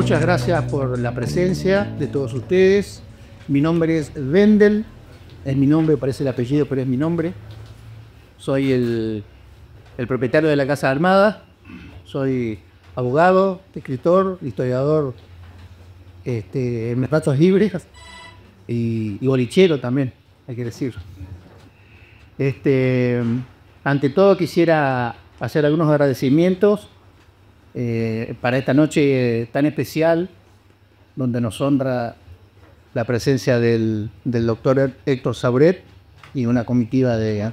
muchas gracias por la presencia de todos ustedes. Mi nombre es Wendel, es mi nombre, parece el apellido, pero es mi nombre. Soy el propietario de la Casa Armada, soy abogado, escritor, historiador en mis ratos libres y bolichero también, hay que decir. Ante todo quisiera hacer algunos agradecimientos para esta noche tan especial, donde nos honra la presencia del doctor Héctor Sauret y una comitiva de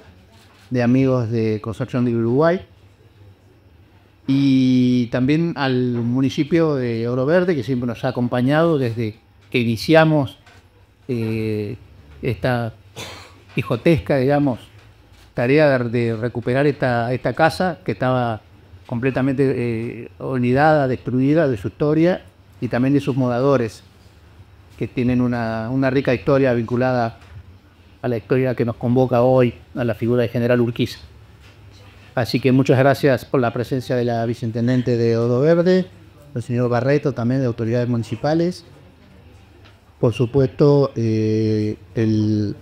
amigos de Concepción de Uruguay, y también al municipio de Oro Verde, que siempre nos ha acompañado desde que iniciamos esta quijotesca, digamos, tarea de recuperar esta casa que estaba completamente olvidada, destruida de su historia y también de sus moradores, que tienen una rica historia vinculada a la historia que nos convoca hoy, a la figura de General Urquiza. Así que muchas gracias por la presencia de la viceintendente de Oro Verde, el señor Barreto, también de autoridades municipales, por supuesto el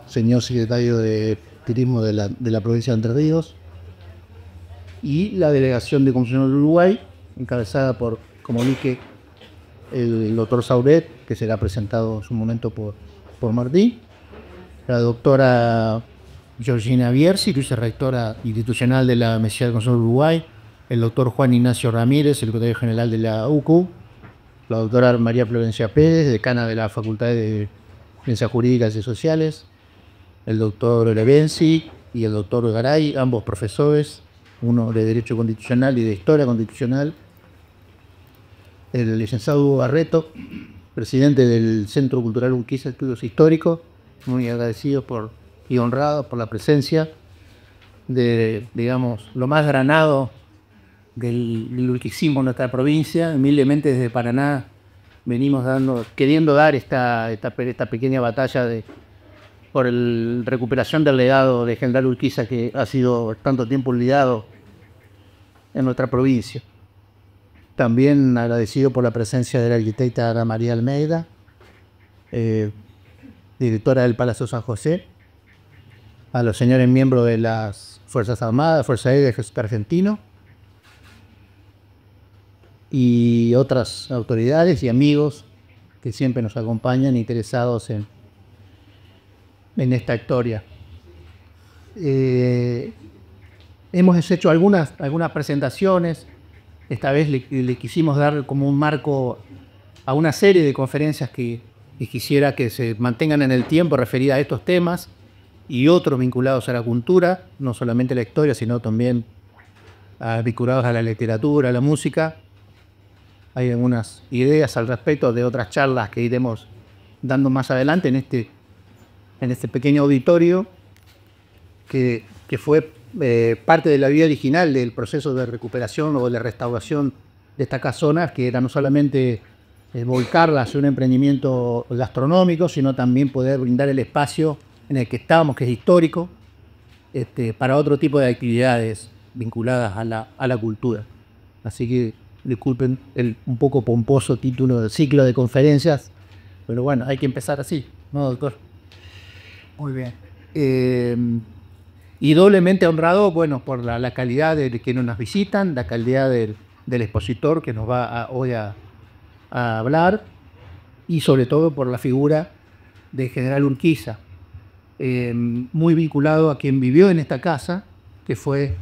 señor secretario de Turismo de la provincia de Entre Ríos, y la delegación de Concepción del Uruguay, encabezada por, como dije, el doctor Sauret, que será presentado en su momento por Martín, la doctora Georgina Bierzi, vicerrectora institucional de la Universidad de Concepción del Uruguay, el doctor Juan Ignacio Ramírez, secretario general de la UCU, la doctora María Florencia Pérez, decana de la Facultad de Ciencias Jurídicas y Sociales, el doctor Levenzi y el doctor Garay, ambos profesores, uno de Derecho Constitucional y de Historia Constitucional, el licenciado Hugo Barreto, presidente del Centro Cultural Urquiza Estudios Históricos, muy agradecidos y honrados por la presencia de, digamos, lo más granado del urquicismo en nuestra provincia. Humildemente desde Paraná venimos queriendo dar esta pequeña batalla por la recuperación del legado de General Urquiza, que ha sido tanto tiempo olvidado en nuestra provincia. También agradecido por la presencia de la arquitecta Ana María Almeida, directora del Palacio San José, a los señores miembros de las Fuerzas Armadas, Fuerza Aérea y Ejército Argentino, y otras autoridades y amigos que siempre nos acompañan interesados en esta historia. Hemos hecho algunas presentaciones. Esta vez le quisimos dar como un marco a una serie de conferencias que quisiera que se mantengan en el tiempo referidas a estos temas y otros vinculados a la cultura, no solamente a la historia, sino también vinculados a la literatura, a la música. Hay algunas ideas al respecto de otras charlas que iremos dando más adelante en este pequeño auditorio que fue parte de la vida original del proceso de recuperación o de restauración de esta casona, que era no solamente volcarla hacia un emprendimiento gastronómico, sino también poder brindar el espacio en el que estábamos, que es histórico, para otro tipo de actividades vinculadas a la cultura. Así que disculpen el un poco pomposo título del ciclo de conferencias, pero bueno, hay que empezar así, ¿no, doctor? Muy bien. Y doblemente honrado, bueno, por la calidad de quienes nos visitan, la calidad del expositor que nos va hoy a hablar, y sobre todo por la figura de General Urquiza, muy vinculado a quien vivió en esta casa, que fue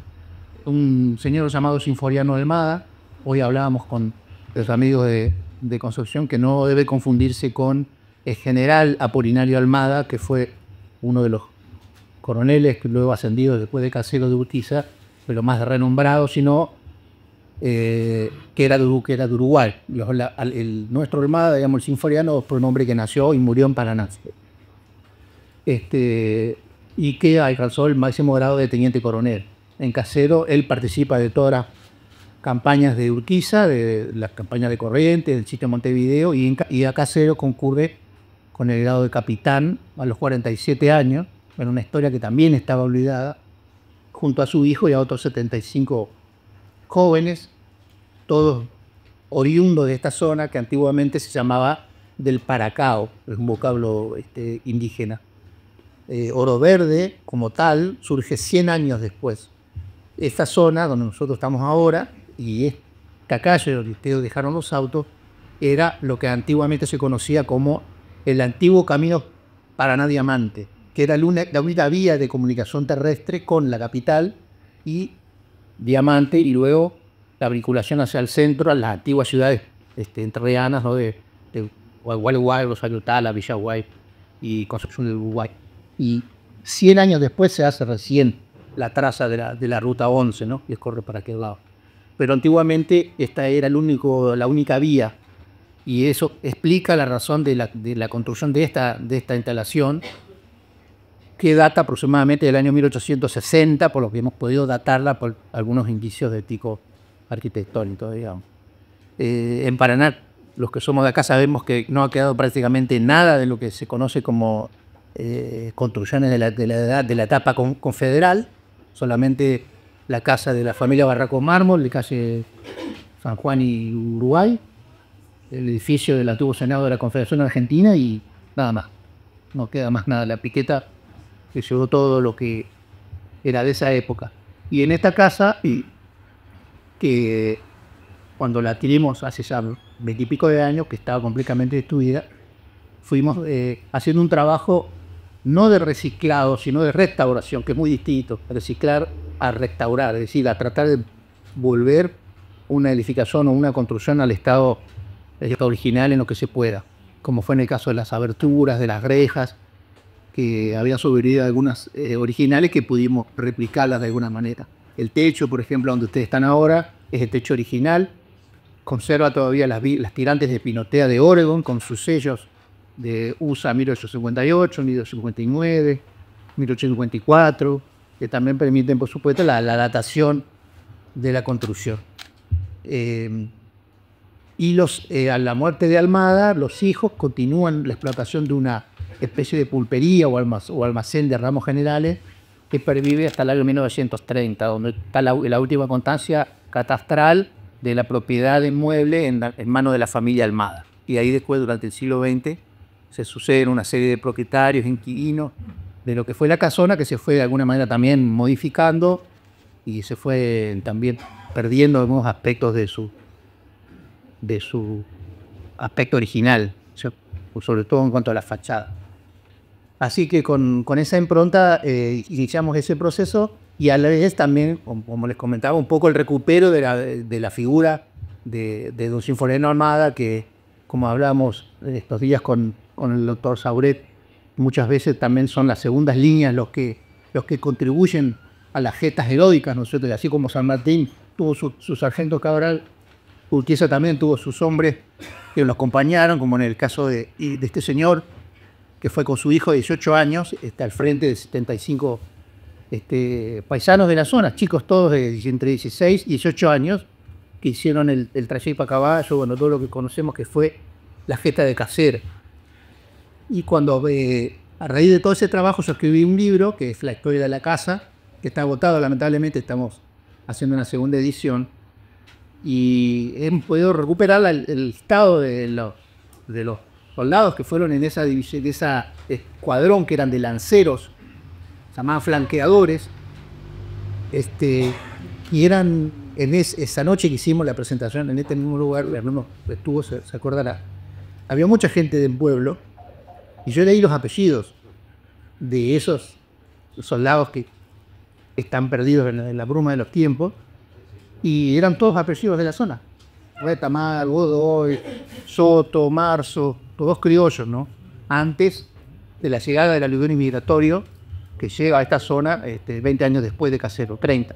un señor llamado Sinforiano Almada. Hoy hablábamos con los amigos de Concepción que no debe confundirse con el general Apolinario Almada, que fue uno de los coroneles que luego ascendidos después de Casero de Urquiza, pero más renombrado, sino que era de Uruguay. Nuestro Armada, digamos, el Sinforiano, fue un hombre que nació y murió en Paraná. Y que alcanzó el máximo grado de teniente coronel. En Casero, él participa de todas las campañas de Urquiza, de las campañas de Corrientes, del sitio de Montevideo, y a Casero concurre con el grado de capitán a los 47 años, en una historia que también estaba olvidada, junto a su hijo y a otros 75 jóvenes, todos oriundo de esta zona que antiguamente se llamaba del Paracao, es un vocablo indígena. Oro Verde, como tal, surge 100 años después. Esta zona donde nosotros estamos ahora y esta calle donde ustedes dejaron los autos era lo que antiguamente se conocía como el antiguo camino Paraná-Diamante, que era la única vía de comunicación terrestre con la capital y Diamante, y luego la vinculación hacia el centro, a las antiguas ciudades entrerrianas, ¿no? de Gualeguay, Rosario Tala, Villaguay y Concepción del Uruguay. Y 100 años después se hace recién la traza de la ruta 11, ¿no? Que corre para aquel lado. Pero antiguamente esta era la única vía, y eso explica la razón de la construcción de esta instalación, que data aproximadamente del año 1860, por lo que hemos podido datarla por algunos indicios de tipo arquitectónico, digamos. En Paraná, los que somos de acá sabemos que no ha quedado prácticamente nada de lo que se conoce como construcciones de la etapa confederal, solamente la casa de la familia Barraco Mármol, de calle San Juan y Uruguay, el edificio del antiguo Senado de la Confederación Argentina, y nada más. No queda más nada. La piqueta que llevó todo lo que era de esa época. Y en esta casa, que cuando la adquirimos hace ya 20 y pico de años, que estaba completamente destruida, fuimos haciendo un trabajo no de reciclado, sino de restauración, que es muy distinto. Reciclar a restaurar, es decir, a tratar de volver una edificación o una construcción al estado original en lo que se pueda, como fue en el caso de las aberturas, de las rejas, que habían sobrevivido algunas originales que pudimos replicarlas de alguna manera. El techo, por ejemplo, donde ustedes están ahora, es el techo original, conserva todavía las tirantes de pinotea de Oregon con sus sellos de USA 1858, 1859, 1854, que también permiten, por supuesto, la datación de la construcción. Y a la muerte de Almada, los hijos continúan la explotación de una especie de pulpería o almacén de ramos generales que pervive hasta el año 1930, donde está la última constancia catastral de la propiedad de inmueble en manos de la familia Almada. Y ahí después, durante el siglo XX, se suceden una serie de propietarios, inquilinos, de lo que fue la casona, que se fue de alguna manera también modificando y se fue también perdiendo algunos aspectos de su aspecto original, sobre todo en cuanto a la fachada. Así que con esa impronta iniciamos ese proceso, y a la vez también, como les comentaba, un poco el recupero de la figura de don Sinforiano Almada, que, como hablamos estos días con el doctor Sauret, muchas veces también son las segundas líneas los que contribuyen a las gestas heroicas, ¿no es cierto? Y así como San Martín tuvo su sargento Cabral, Urquiza también tuvo sus hombres que lo acompañaron, como en el caso de este señor, que fue con su hijo de 18 años, al frente de 75 paisanos de la zona, chicos todos de entre 16 y 18 años, que hicieron el trayecto a caballo, bueno, todo lo que conocemos que fue la gesta de Caseros. Y cuando, a raíz de todo ese trabajo, yo escribí un libro, que es La historia de la casa, que está agotado, lamentablemente estamos haciendo una segunda edición, y hemos podido recuperar el estado de los soldados que fueron en esa división, de esa escuadrón, que eran de lanceros, se llamaban flanqueadores, y eran esa noche que hicimos la presentación en este mismo lugar, Hernando estuvo, se acordará, había mucha gente del pueblo, y yo leí los apellidos de esos soldados que están perdidos en la bruma de los tiempos, y eran todos apellidos de la zona. Retamal, Godoy, Soto, Marzo, todos criollos, ¿no? Antes de la llegada del aludón inmigratorio que llega a esta zona 20 años después de Caseros, 30.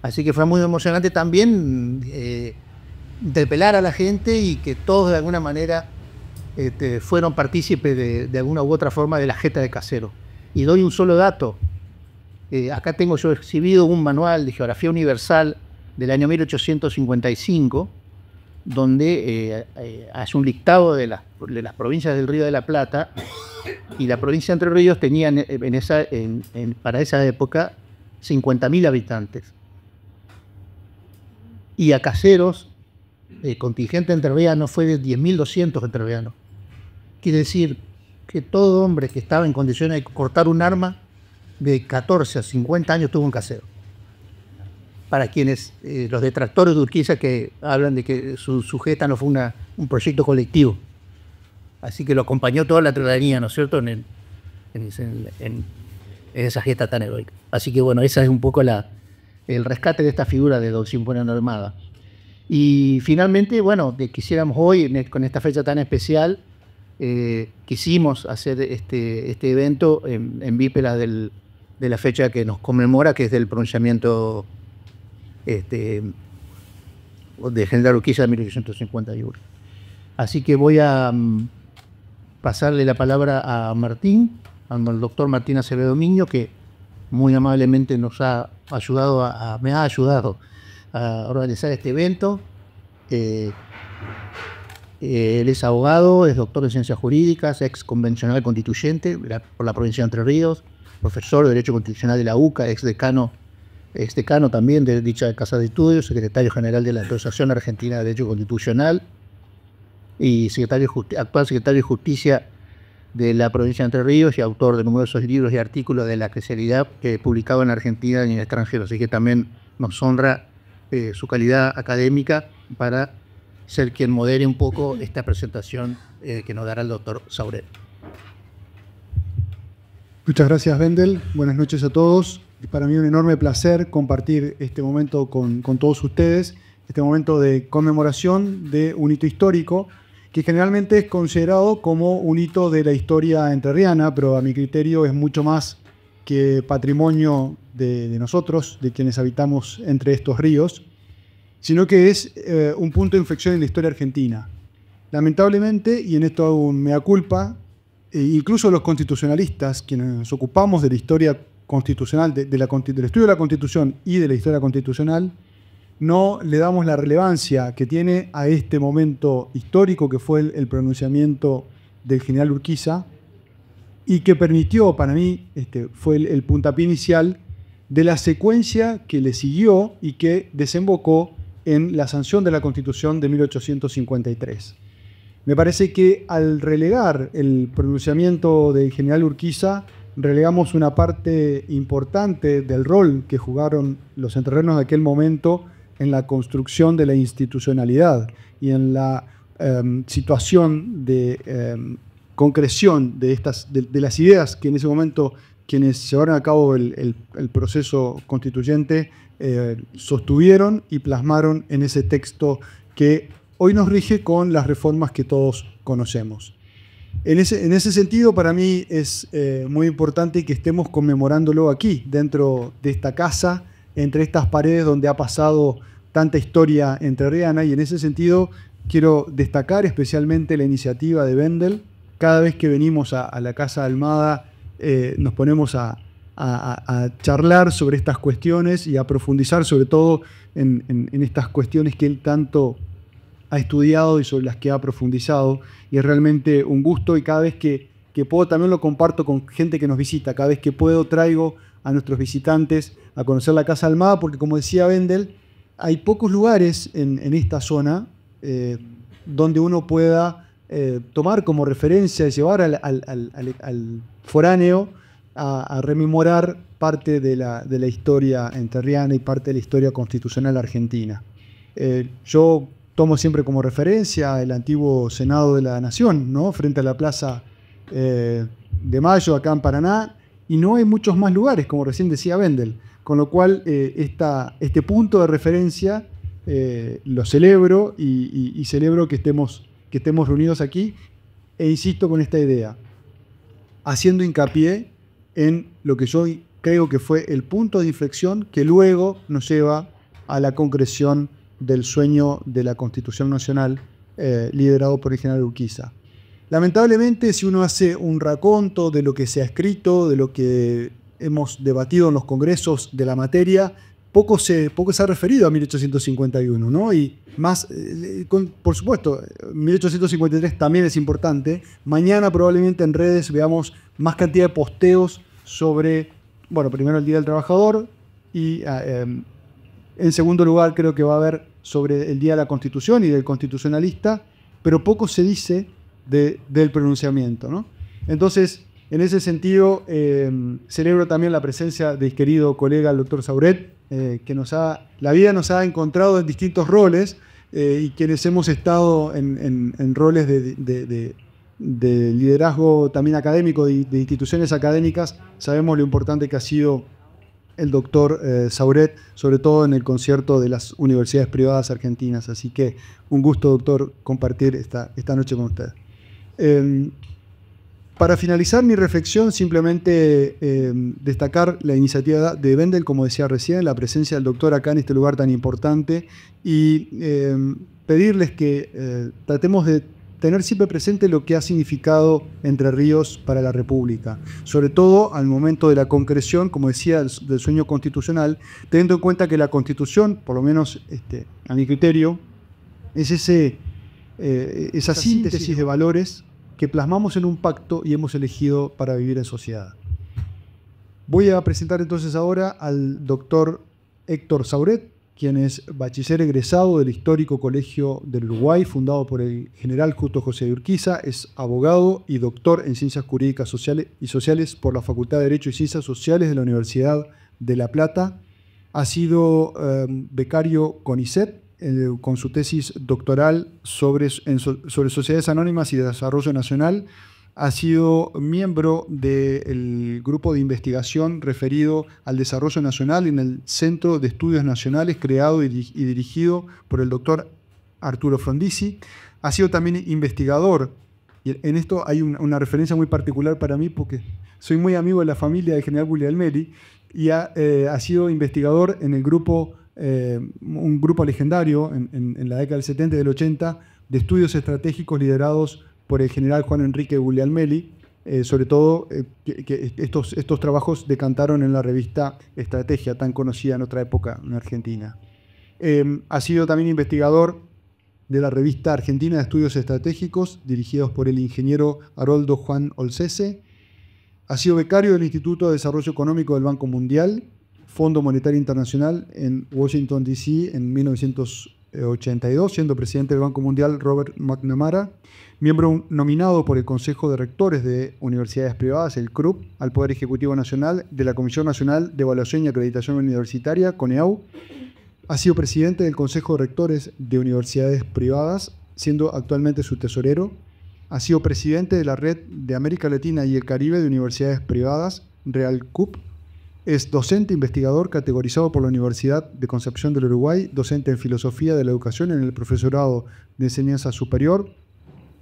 Así que fue muy emocionante también interpelar a la gente y que todos de alguna manera fueron partícipes de alguna u otra forma de la gesta de Caseros. Y doy un solo dato. Acá tengo yo exhibido un manual de geografía universal del año 1855, donde hace un listado de las provincias del Río de la Plata, y la provincia de Entre Ríos tenía para esa época 50.000 habitantes. Y a Caseros el contingente entrerriano fue de 10.200 entrerrianos. Quiere decir que todo hombre que estaba en condiciones de cortar un arma, de 14 a 50 años tuvo un casero. Para quienes, los detractores de Urquiza, que hablan de que su gesta no fue un proyecto colectivo. Así que lo acompañó toda la ciudadanía, ¿no es cierto?, en esa gesta tan heroica. Así que bueno, ese es un poco el rescate de esta figura de don Cipriano Almada. Y finalmente, bueno, quisiéramos hoy, con esta fecha tan especial, quisimos hacer este evento en vísperas de la fecha que nos conmemora, que es del pronunciamiento de General Urquiza de 1851. Así que voy a pasarle la palabra a Martín, al doctor Martín Acevedo Miño, que muy amablemente nos ha ayudado, me ha ayudado a organizar este evento. Él es abogado, es doctor en ciencias jurídicas, ex convencional constituyente por la provincia de Entre Ríos, profesor de Derecho Constitucional de la UCA, ex decano también de dicha casa de estudios, secretario general de la Asociación Argentina de Derecho Constitucional y actual secretario de Justicia de la provincia de Entre Ríos y autor de numerosos libros y artículos de la especialidad que publicado en Argentina y en el extranjero. Así que también nos honra su calidad académica para ser quien modere un poco esta presentación que nos dará el doctor Saurel. Muchas gracias, Wendel. Buenas noches a todos. Para mí un enorme placer compartir este momento con todos ustedes, este momento de conmemoración de un hito histórico que generalmente es considerado como un hito de la historia entrerriana, pero a mi criterio es mucho más que patrimonio de nosotros, de quienes habitamos entre estos ríos, sino que es un punto de inflexión en la historia argentina. Lamentablemente, y en esto hago un mea culpa, incluso los constitucionalistas, quienes nos ocupamos de la historia constitucional, del estudio de la Constitución y de la historia constitucional, no le damos la relevancia que tiene a este momento histórico que fue el pronunciamiento del general Urquiza y que permitió, para mí, fue el puntapié inicial de la secuencia que le siguió y que desembocó en la sanción de la Constitución de 1853. Me parece que al relegar el pronunciamiento del general Urquiza, relegamos una parte importante del rol que jugaron los entrerrianos de aquel momento en la construcción de la institucionalidad y en la situación de concreción de las ideas que en ese momento quienes llevaron a cabo el proceso constituyente sostuvieron y plasmaron en ese texto que hoy nos rige con las reformas que todos conocemos. En ese sentido, para mí es muy importante que estemos conmemorándolo aquí, dentro de esta casa, entre estas paredes donde ha pasado tanta historia entrerriana, y en ese sentido quiero destacar especialmente la iniciativa de Wendel. Cada vez que venimos a la Casa Almada nos ponemos a charlar sobre estas cuestiones y a profundizar sobre todo en estas cuestiones que él tanto ha estudiado y sobre las que ha profundizado, y es realmente un gusto, y cada vez que puedo también lo comparto con gente que nos visita. Cada vez que puedo traigo a nuestros visitantes a conocer la Casa Almada, porque como decía Wendel, hay pocos lugares en esta zona donde uno pueda tomar como referencia y llevar al foráneo a rememorar parte de la historia entrerriana y parte de la historia constitucional argentina. Yo tomo siempre como referencia el antiguo Senado de la Nación, ¿no?, frente a la Plaza de Mayo, acá en Paraná, y no hay muchos más lugares, como recién decía Wendel, con lo cual este punto de referencia lo celebro y celebro que estemos reunidos aquí, e insisto con esta idea, haciendo hincapié en lo que yo creo que fue el punto de inflexión que luego nos lleva a la concreción del sueño de la Constitución Nacional liderado por el general Urquiza. Lamentablemente, si uno hace un raconto de lo que se ha escrito, de lo que hemos debatido en los congresos de la materia, poco se ha referido a 1851, ¿no? Y más, por supuesto, 1853 también es importante. Mañana probablemente en redes veamos más cantidad de posteos sobre, bueno, primero el Día del Trabajador y en segundo lugar creo que va a haber sobre el Día de la Constitución y del constitucionalista, pero poco se dice del pronunciamiento, ¿no? Entonces, en ese sentido, celebro también la presencia del querido colega, el doctor Sauret, que la vida nos ha encontrado en distintos roles, y quienes hemos estado en roles de liderazgo también académico, de instituciones académicas, sabemos lo importante que ha sido el doctor Sauret, sobre todo en el concierto de las universidades privadas argentinas. Así que un gusto, doctor, compartir esta noche con usted. Para finalizar mi reflexión, simplemente destacar la iniciativa de Wendel, como decía recién, la presencia del doctor acá en este lugar tan importante, y pedirles que tratemos de tener siempre presente lo que ha significado Entre Ríos para la República, sobre todo al momento de la concreción, como decía, del sueño constitucional, teniendo en cuenta que la Constitución, por lo menos a mi criterio, es esa síntesis de valores que plasmamos en un pacto y hemos elegido para vivir en sociedad. Voy a presentar entonces ahora al doctor Héctor Sauret, quien es bachiller egresado del histórico Colegio del Uruguay, fundado por el general Justo José de Urquiza. Es abogado y doctor en Ciencias Jurídicas y Sociales por la Facultad de Derecho y Ciencias Sociales de la Universidad de La Plata. Ha sido becario CONICET, con su tesis doctoral sobre sociedades anónimas y desarrollo nacional. Ha sido miembro del grupo de investigación referido al desarrollo nacional en el Centro de Estudios Nacionales, creado y dirigido por el doctor Arturo Frondizi. Ha sido también investigador, y en esto hay una referencia muy particular para mí porque soy muy amigo de la familia del general Guglielmelli, y ha sido investigador en el grupo, un grupo legendario en la década del 70 y del 80, de estudios estratégicos liderados por el general Juan Enrique Guglielmelli. Sobre todo que estos trabajos decantaron en la revista Estrategia, tan conocida en otra época en Argentina. Ha sido también investigador de la revista Argentina de Estudios Estratégicos, dirigidos por el ingeniero Haroldo Juan Olcese. Ha sido becario del Instituto de Desarrollo Económico del Banco Mundial, Fondo Monetario Internacional en Washington, D.C. en 1982, siendo presidente del Banco Mundial Robert McNamara, miembro nominado por el Consejo de Rectores de Universidades Privadas, el CRUP, al Poder Ejecutivo Nacional de la Comisión Nacional de Evaluación y Acreditación Universitaria, CONEAU. Ha sido presidente del Consejo de Rectores de Universidades Privadas, siendo actualmente su tesorero. Ha sido presidente de la Red de América Latina y el Caribe de Universidades Privadas, REALCUP. Es docente investigador categorizado por la Universidad de Concepción del Uruguay, docente en Filosofía de la Educación en el Profesorado de Enseñanza Superior,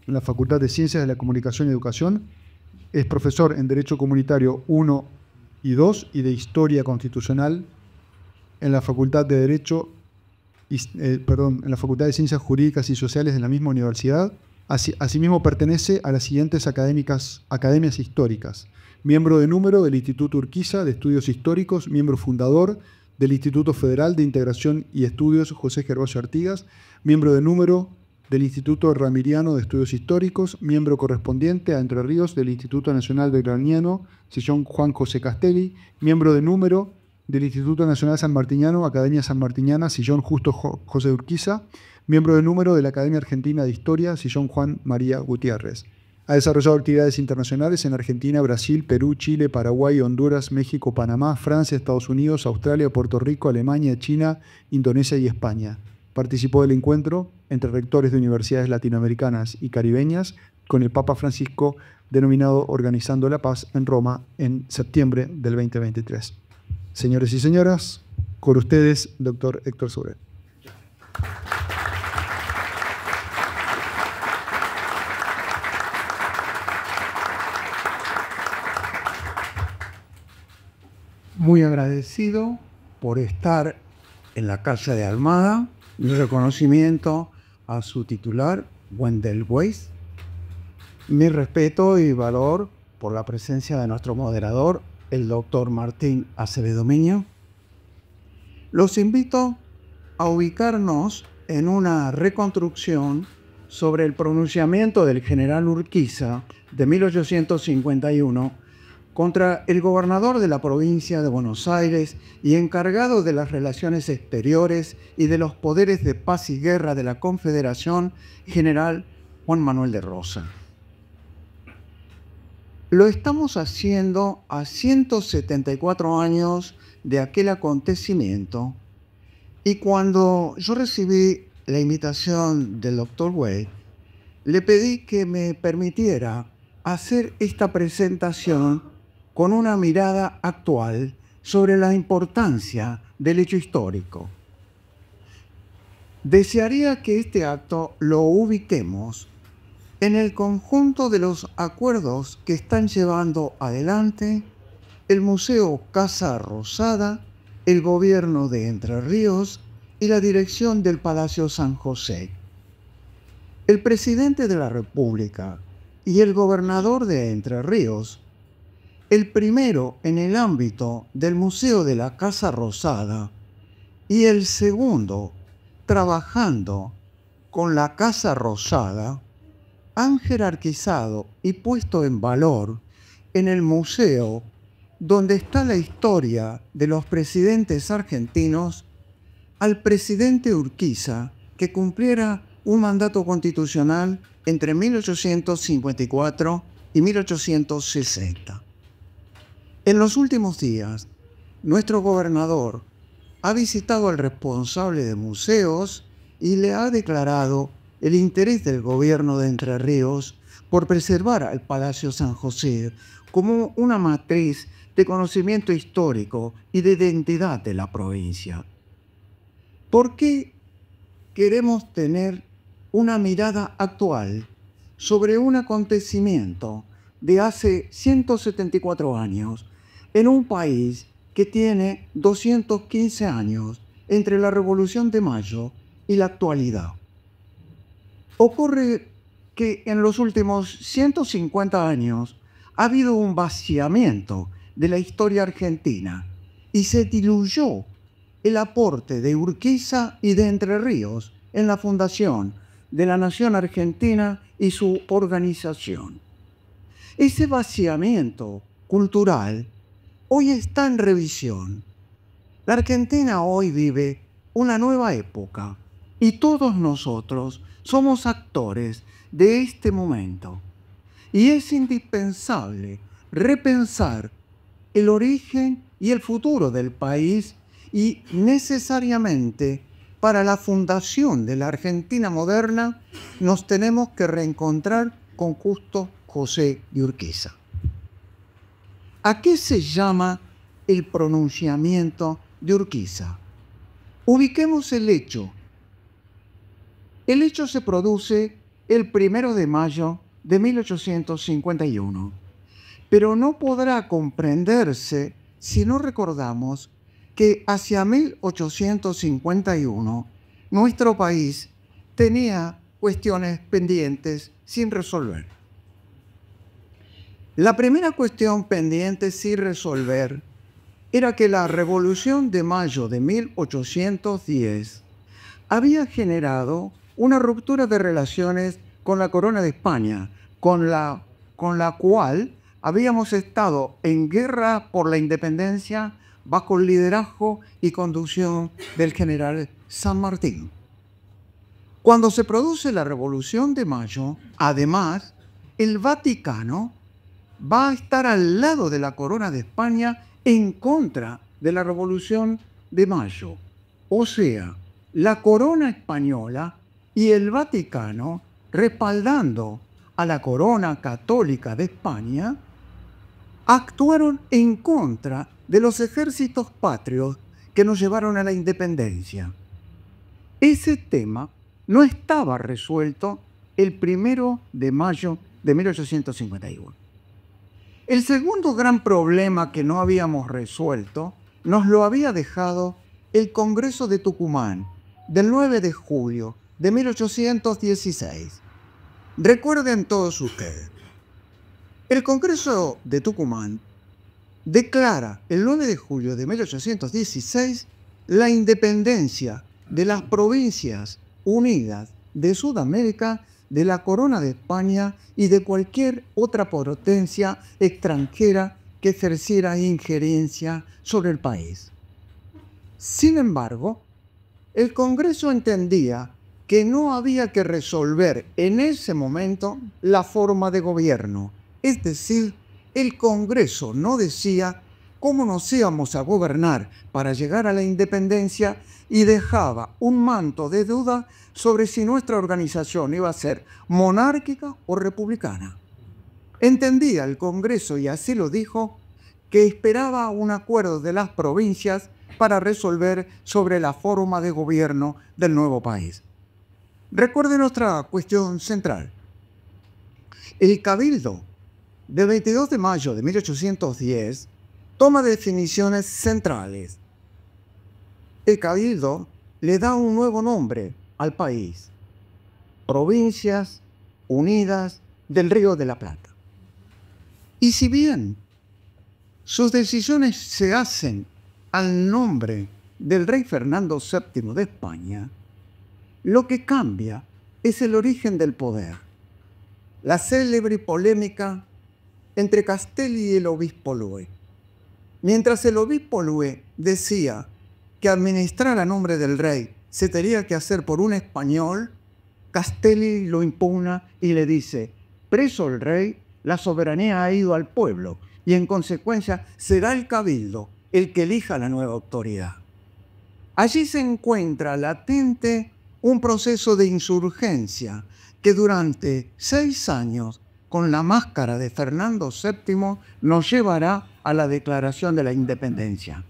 en la Facultad de Ciencias de la Comunicación y Educación. Es profesor en Derecho Comunitario 1 y 2 y de Historia Constitucional en la Facultad de en la Facultad de Ciencias Jurídicas y Sociales de la misma universidad. Asimismo pertenece a las siguientes academias históricas: miembro de número del Instituto Urquiza de Estudios Históricos, miembro fundador del Instituto Federal de Integración y Estudios José Gervasio Artigas, miembro de número del Instituto Ramiriano de Estudios Históricos, miembro correspondiente a Entre Ríos del Instituto Nacional Belgraniano, sillón Juan José Castelli, miembro de número del Instituto Nacional Sanmartiniano, Academia Sanmartiniana, sillón Justo José Urquiza, miembro de número de la Academia Argentina de Historia, sillón Juan María Gutiérrez. Ha desarrollado actividades internacionales en Argentina, Brasil, Perú, Chile, Paraguay, Honduras, México, Panamá, Francia, Estados Unidos, Australia, Puerto Rico, Alemania, China, Indonesia y España. Participó del encuentro entre rectores de universidades latinoamericanas y caribeñas con el Papa Francisco, denominado Organizando la Paz en Roma, en septiembre del 2023. Señores y señoras, con ustedes, doctor Héctor Sauret. Muy agradecido por estar en la Casa de Almada. Mi reconocimiento a su titular, Wendel Weiss. Mi respeto y valor por la presencia de nuestro moderador, el doctor Martín Acevedo Miño. Los invito a ubicarnos en una reconstrucción sobre el pronunciamiento del general Urquiza de 1851 contra el gobernador de la provincia de Buenos Aires y encargado de las relaciones exteriores y de los poderes de paz y guerra de la Confederación, general Juan Manuel de Rosas. Lo estamos haciendo a 174 años de aquel acontecimiento, y cuando yo recibí la invitación del Dr. Wade, le pedí que me permitiera hacer esta presentación con una mirada actual sobre la importancia del hecho histórico. Desearía que este acto lo ubiquemos en el conjunto de los acuerdos que están llevando adelante el Museo Casa Rosada, el Gobierno de Entre Ríos y la dirección del Palacio San José. El presidente de la República y el gobernador de Entre Ríos, el primero en el ámbito del Museo de la Casa Rosada y el segundo trabajando con la Casa Rosada, han jerarquizado y puesto en valor en el museo, donde está la historia de los presidentes argentinos, al presidente Urquiza, que cumpliera un mandato constitucional entre 1854 y 1860. En los últimos días, nuestro gobernador ha visitado al responsable de museos y le ha declarado el interés del gobierno de Entre Ríos por preservar al Palacio San José como una matriz de conocimiento histórico y de identidad de la provincia. ¿Por qué queremos tener una mirada actual sobre un acontecimiento de hace 174 años en un país que tiene 215 años entre la Revolución de Mayo y la actualidad? Ocurre que en los últimos 150 años ha habido un vaciamiento de la historia argentina y se diluyó el aporte de Urquiza y de Entre Ríos en la fundación de la nación argentina y su organización. Ese vaciamiento cultural hoy está en revisión. La Argentina hoy vive una nueva época y todos nosotros somos actores de este momento. Y es indispensable repensar el origen y el futuro del país y necesariamente para la fundación de la Argentina moderna nos tenemos que reencontrar con Justo José de Urquiza. ¿A qué se llama el pronunciamiento de Urquiza? Ubiquemos el hecho. El hecho se produce el 1 de mayo de 1851, pero no podrá comprenderse si no recordamos que hacia 1851 nuestro país tenía cuestiones pendientes sin resolver. La primera cuestión pendiente sin resolver era que la Revolución de Mayo de 1810 había generado una ruptura de relaciones con la Corona de España, con la cual habíamos estado en guerra por la independencia bajo el liderazgo y conducción del general San Martín. Cuando se produce la Revolución de Mayo, además, el Vaticano va a estar al lado de la Corona de España en contra de la Revolución de Mayo. O sea, la Corona española y el Vaticano, respaldando a la Corona Católica de España, actuaron en contra de los ejércitos patrios que nos llevaron a la independencia. Ese tema no estaba resuelto el 1 de mayo de 1851. El segundo gran problema que no habíamos resuelto nos lo había dejado el Congreso de Tucumán del 9 de julio de 1816. Recuerden todos ustedes, el Congreso de Tucumán declara el 9 de julio de 1816 la independencia de las Provincias Unidas de Sudamérica, de la Corona de España y de cualquier otra potencia extranjera que ejerciera injerencia sobre el país. Sin embargo, el Congreso entendía que no había que resolver en ese momento la forma de gobierno. Es decir, el Congreso no decía cómo nos íbamos a gobernar para llegar a la independencia y dejaba un manto de duda sobre si nuestra organización iba a ser monárquica o republicana. Entendía el Congreso, y así lo dijo, que esperaba un acuerdo de las provincias para resolver sobre la forma de gobierno del nuevo país. Recuerden otra cuestión central. El Cabildo del 22 de mayo de 1810 toma definiciones centrales. El Cabildo le da un nuevo nombre al país: Provincias Unidas del Río de la Plata. Y si bien sus decisiones se hacen al nombre del rey Fernando VII de España, lo que cambia es el origen del poder. La célebre polémica entre Castelli y el obispo Lue. Mientras el obispo Lue decía que administrar a nombre del rey se tenía que hacer por un español, Castelli lo impugna y le dice: preso el rey, la soberanía ha ido al pueblo y en consecuencia será el Cabildo el que elija la nueva autoridad. Allí se encuentra latente un proceso de insurgencia que durante 6 años, con la máscara de Fernando VII, nos llevará a la declaración de la independencia.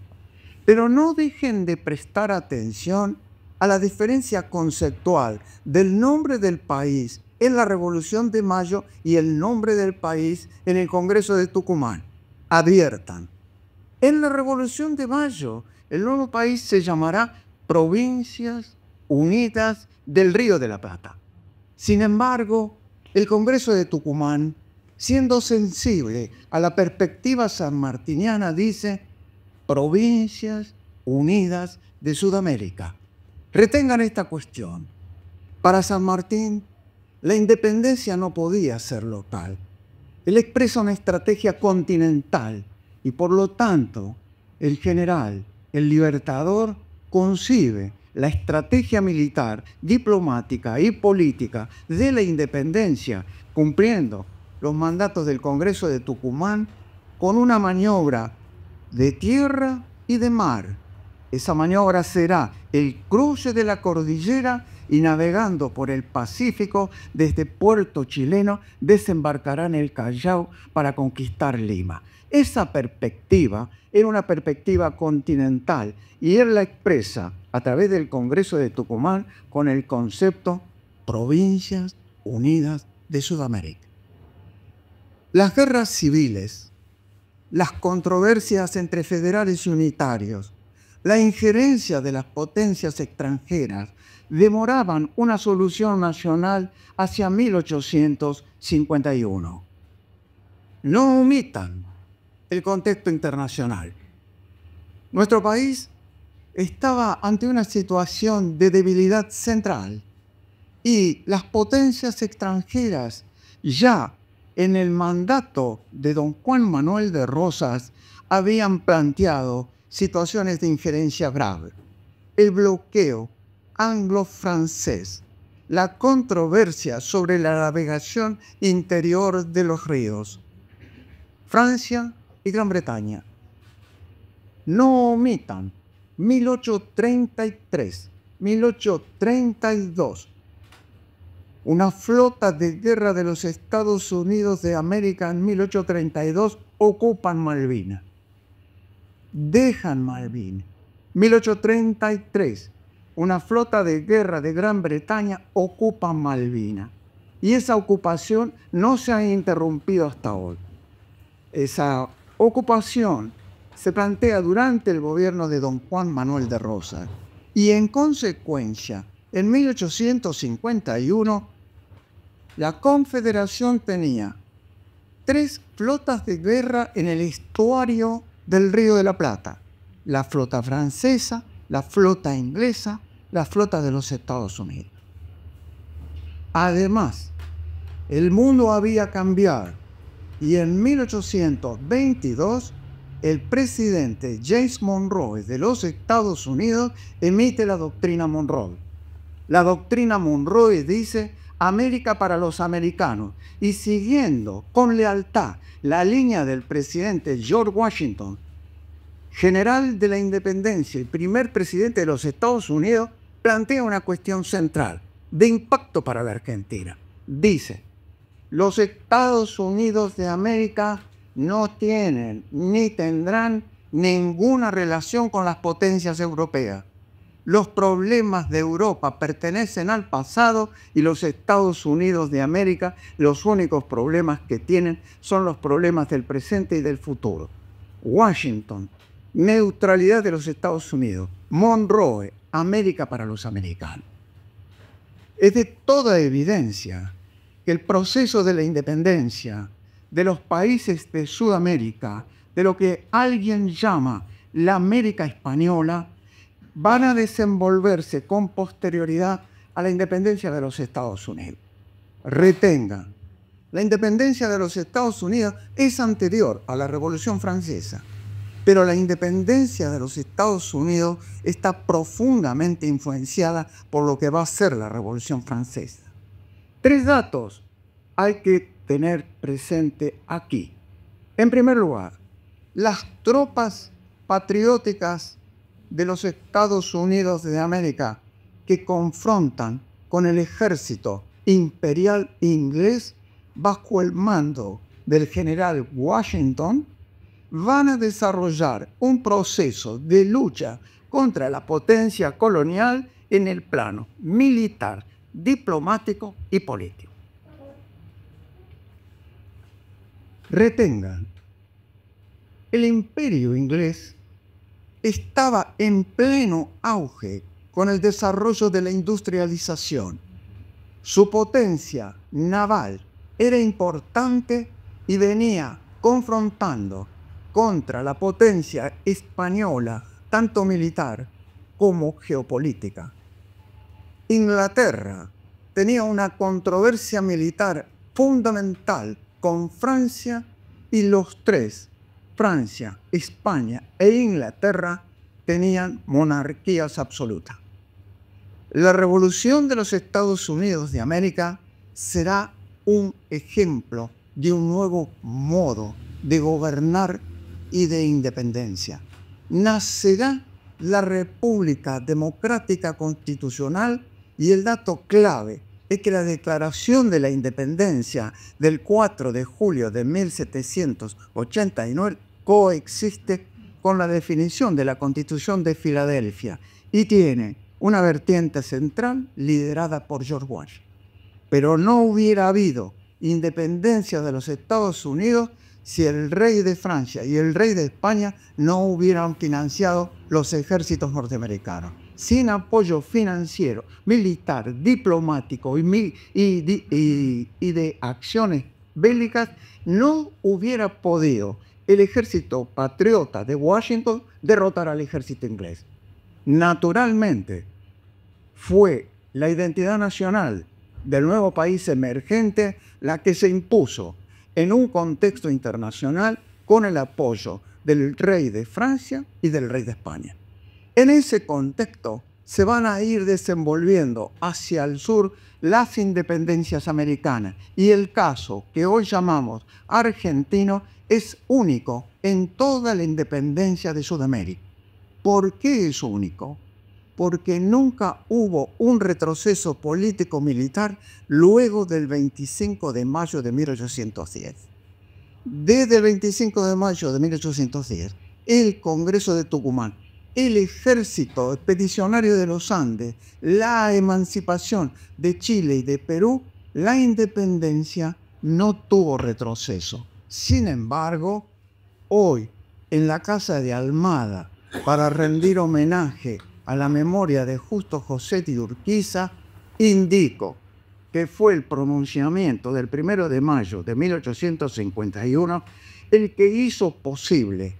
Pero no dejen de prestar atención a la diferencia conceptual del nombre del país en la Revolución de Mayo y el nombre del país en el Congreso de Tucumán. Adviertan, en la Revolución de Mayo el nuevo país se llamará Provincias Unidas del Río de la Plata. Sin embargo, el Congreso de Tucumán, siendo sensible a la perspectiva sanmartiniana, dice Provincias Unidas de Sudamérica. Retengan esta cuestión. Para San Martín, la independencia no podía ser local. Él expresa una estrategia continental y por lo tanto el general, el libertador, concibe la estrategia militar, diplomática y política de la independencia, cumpliendo los mandatos del Congreso de Tucumán con una maniobra de tierra y de mar. Esa maniobra será el cruce de la cordillera y navegando por el Pacífico desde Puerto Chileno desembarcará en el Callao para conquistar Lima. Esa perspectiva era una perspectiva continental y él la expresa a través del Congreso de Tucumán con el concepto Provincias Unidas de Sudamérica. Las guerras civiles, las controversias entre federales y unitarios, la injerencia de las potencias extranjeras demoraban una solución nacional hacia 1851. No omitan el contexto internacional. Nuestro país estaba ante una situación de debilidad central y las potencias extranjeras ya en el mandato de don Juan Manuel de Rosas habían planteado situaciones de injerencia grave. El bloqueo anglo-francés, la controversia sobre la navegación interior de los ríos, Francia y Gran Bretaña. No omitan 1833, 1832, una flota de guerra de los Estados Unidos de América en 1832 ocupan Malvinas. Dejan Malvinas. 1833, una flota de guerra de Gran Bretaña ocupa Malvinas. Y esa ocupación no se ha interrumpido hasta hoy. Esa ocupación se plantea durante el gobierno de don Juan Manuel de Rosas. Y en consecuencia, en 1851, la Confederación tenía 3 flotas de guerra en el estuario del Río de la Plata: la flota francesa, la flota inglesa, la flota de los Estados Unidos. Además, el mundo había cambiado Y en 1822, el presidente James Monroe de los Estados Unidos emite la doctrina Monroe. La doctrina Monroe dice América para los americanos, y siguiendo con lealtad la línea del presidente George Washington, general de la independencia y primer presidente de los Estados Unidos, plantea una cuestión central de impacto para la Argentina. Dice: los Estados Unidos de América no tienen ni tendrán ninguna relación con las potencias europeas. Los problemas de Europa pertenecen al pasado y los Estados Unidos de América, los únicos problemas que tienen son los problemas del presente y del futuro. Washington, neutralidad de los Estados Unidos. Monroe, América para los americanos. Es de toda evidencia que el proceso de la independencia de los países de Sudamérica, de lo que alguien llama la América española, van a desenvolverse con posterioridad a la independencia de los Estados Unidos. Retengan, la independencia de los Estados Unidos es anterior a la Revolución Francesa, pero la independencia de los Estados Unidos está profundamente influenciada por lo que va a ser la Revolución Francesa. 3 datos hay que tener presente aquí. En primer lugar, las tropas patrióticas de los Estados Unidos de América que confrontan con el ejército imperial inglés bajo el mando del general Washington van a desarrollar un proceso de lucha contra la potencia colonial en el plano militar, diplomático y político. Retengan, el imperio inglés estaba en pleno auge con el desarrollo de la industrialización. Su potencia naval era importante y venía confrontando contra la potencia española, tanto militar como geopolítica. Inglaterra tenía una controversia militar fundamental con Francia y los tres, Francia, España e Inglaterra, tenían monarquías absolutas. La revolución de los Estados Unidos de América será un ejemplo de un nuevo modo de gobernar y de independencia. Nacerá la República Democrática Constitucional y el dato clave es que la Declaración de la Independencia del 4 de julio de 1789 coexiste con la definición de la Constitución de Filadelfia y tiene una vertiente central liderada por George Washington. Pero no hubiera habido independencia de los Estados Unidos si el rey de Francia y el rey de España no hubieran financiado los ejércitos norteamericanos. Sin apoyo financiero, militar, diplomático y de acciones bélicas, no hubiera podido el ejército patriota de Washington derrotar al ejército inglés. Naturalmente, fue la identidad nacional del nuevo país emergente la que se impuso en un contexto internacional con el apoyo del rey de Francia y del rey de España. En ese contexto se van a ir desenvolviendo hacia el sur las independencias americanas y el caso que hoy llamamos argentino es único en toda la independencia de Sudamérica. ¿Por qué es único? Porque nunca hubo un retroceso político-militar luego del 25 de mayo de 1810. Desde el 25 de mayo de 1810, el Congreso de Tucumán, el Ejército Expedicionario de los Andes, la emancipación de Chile y de Perú, la independencia no tuvo retroceso. Sin embargo, hoy, en la Casa de Almada, para rendir homenaje a la memoria de Justo José de Urquiza, indico que fue el pronunciamiento del 1 de mayo de 1851 el que hizo posible,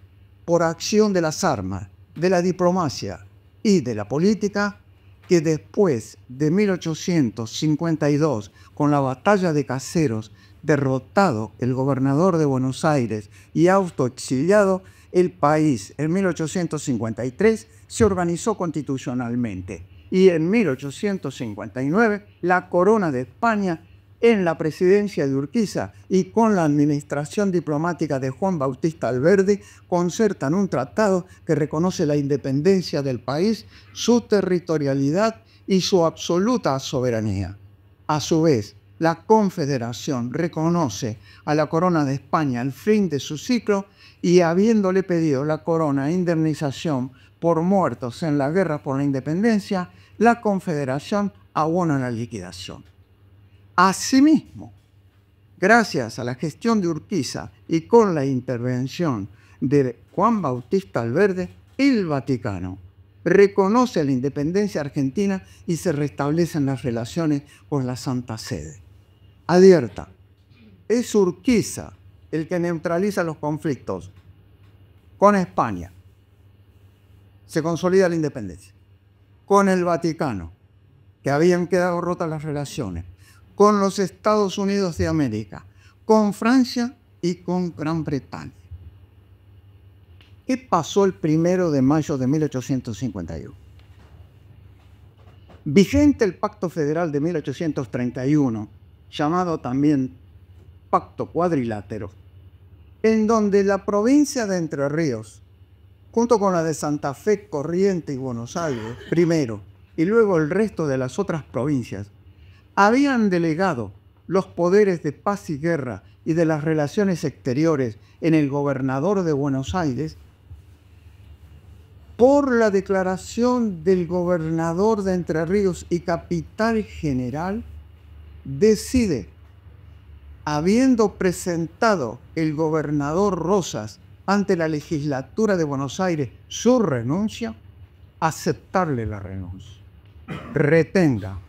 por acción de las armas, de la diplomacia y de la política, que después de 1852, con la batalla de Caseros, derrotado el gobernador de Buenos Aires y autoexiliado, el país en 1853 se organizó constitucionalmente y en 1859 la corona de España, en la presidencia de Urquiza y con la administración diplomática de Juan Bautista Alberdi, concertan un tratado que reconoce la independencia del país, su territorialidad y su absoluta soberanía. A su vez, la Confederación reconoce a la corona de España el fin de su ciclo y, habiéndole pedido la corona indemnización por muertos en la guerra por la independencia, la Confederación abona la liquidación. Asimismo, gracias a la gestión de Urquiza y con la intervención de Juan Bautista Alberdi, el Vaticano reconoce la independencia argentina y se restablecen las relaciones con la Santa Sede. Advierta, es Urquiza el que neutraliza los conflictos con España. Se consolida la independencia. Con el Vaticano, que habían quedado rotas las relaciones. Con los Estados Unidos de América, con Francia y con Gran Bretaña. ¿Qué pasó el 1 de mayo de 1851? Vigente el Pacto Federal de 1831, llamado también Pacto Cuadrilátero, en donde la provincia de Entre Ríos, junto con la de Santa Fe, Corrientes y Buenos Aires, primero, y luego el resto de las otras provincias, habían delegado los poderes de paz y guerra y de las relaciones exteriores en el gobernador de Buenos Aires, por la declaración del gobernador de Entre Ríos y capital general, decide, habiendo presentado el gobernador Rosas ante la legislatura de Buenos Aires su renuncia, aceptarle la renuncia. Retenga.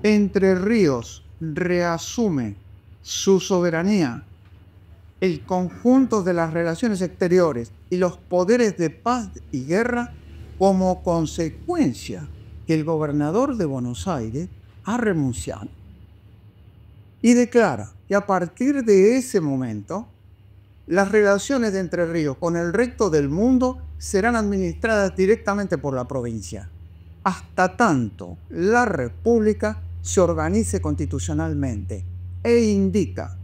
Entre Ríos reasume su soberanía, el conjunto de las relaciones exteriores y los poderes de paz y guerra como consecuencia que el gobernador de Buenos Aires ha renunciado. Y declara que a partir de ese momento, las relaciones de Entre Ríos con el resto del mundo serán administradas directamente por la provincia, hasta tanto la República se organice constitucionalmente, e indica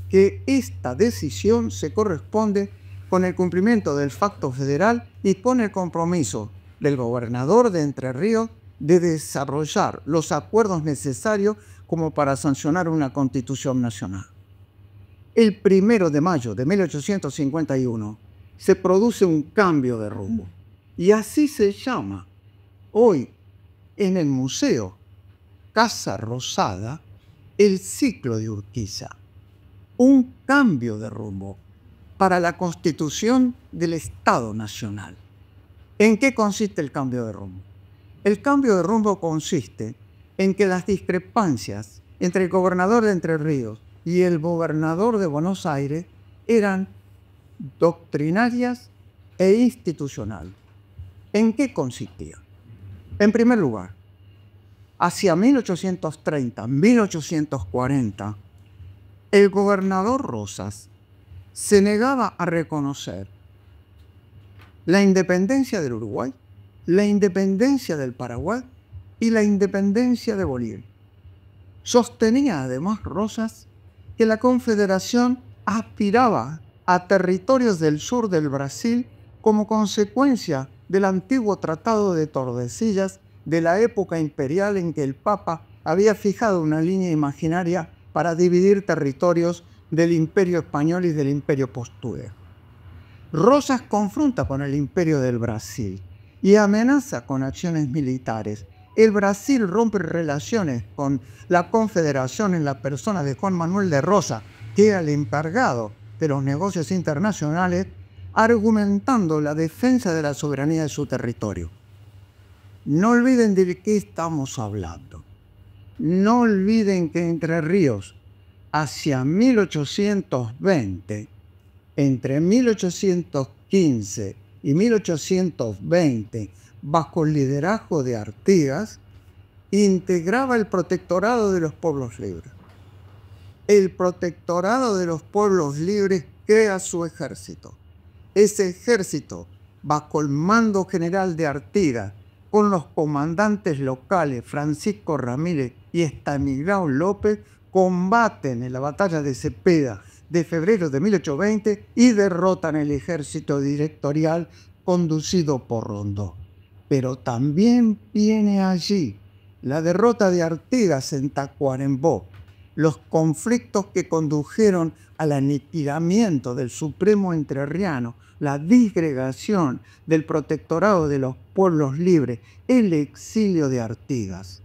que esta decisión se corresponde con el cumplimiento del Pacto Federal y con el compromiso del gobernador de Entre Ríos de desarrollar los acuerdos necesarios como para sancionar una constitución nacional. El 1 de mayo de 1851 se produce un cambio de rumbo y así se llama hoy en el Museo Casa Rosada el ciclo de Urquiza. Un cambio de rumbo para la constitución del Estado Nacional. ¿En qué consiste el cambio de rumbo? El cambio de rumbo consiste en que las discrepancias entre el gobernador de Entre Ríos y el gobernador de Buenos Aires eran doctrinarias e institucionales. ¿En qué consistía? En primer lugar, hacia 1830, 1840, el gobernador Rosas se negaba a reconocer la independencia del Uruguay, la independencia del Paraguay y la independencia de Bolivia. Sostenía además Rosas que la Confederación aspiraba a territorios del sur del Brasil como consecuencia del antiguo Tratado de Tordesillas de la época imperial en que el Papa había fijado una línea imaginaria para dividir territorios del Imperio Español y del Imperio Portugués. Rosas confronta con el Imperio del Brasil y amenaza con acciones militares. El Brasil rompe relaciones con la Confederación en la persona de Juan Manuel de Rosas, que era el encargado de los negocios internacionales, argumentando la defensa de la soberanía de su territorio. No olviden de qué estamos hablando. No olviden que Entre Ríos, hacia 1820, entre 1815 y 1820, bajo el liderazgo de Artigas, integraba el Protectorado de los Pueblos Libres. El Protectorado de los Pueblos Libres crea su ejército. Ese ejército, bajo el mando general de Artigas, con los comandantes locales Francisco Ramírez y Estanislao López, combaten en la batalla de Cepeda de febrero de 1820 y derrotan el ejército directorial conducido por Rondó. Pero también viene allí la derrota de Artigas en Tacuarembó, los conflictos que condujeron al aniquilamiento del Supremo Entrerriano, la disgregación del Protectorado de los Pueblos Libres, el exilio de Artigas.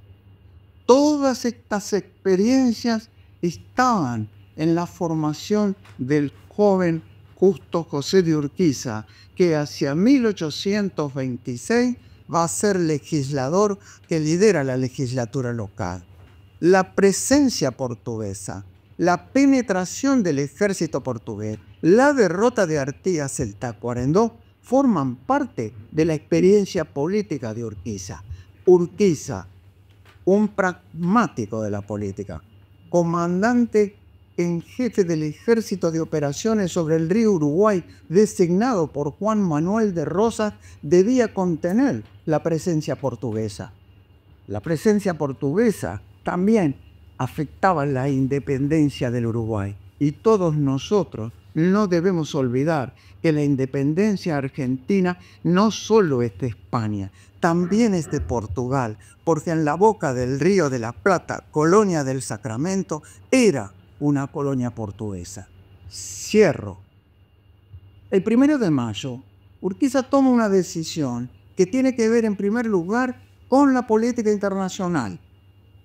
Todas estas experiencias estaban en la formación del joven Justo José de Urquiza, que hacia 1826 va a ser legislador que lidera la legislatura local. La presencia portuguesa, la penetración del ejército portugués, la derrota de Artigas en Tacuarembó forman parte de la experiencia política de Urquiza. Urquiza, un pragmático de la política, comandante en jefe del ejército de operaciones sobre el río Uruguay, designado por Juan Manuel de Rosas, debía contener la presencia portuguesa. La presencia portuguesa también afectaba la independencia del Uruguay. Y todos nosotros no debemos olvidar que la independencia argentina no solo es de España, también es de Portugal, porque en la boca del Río de la Plata, colonia del Sacramento, era una colonia portuguesa. Cierro. El 1 de mayo, Urquiza toma una decisión que tiene que ver en primer lugar con la política internacional.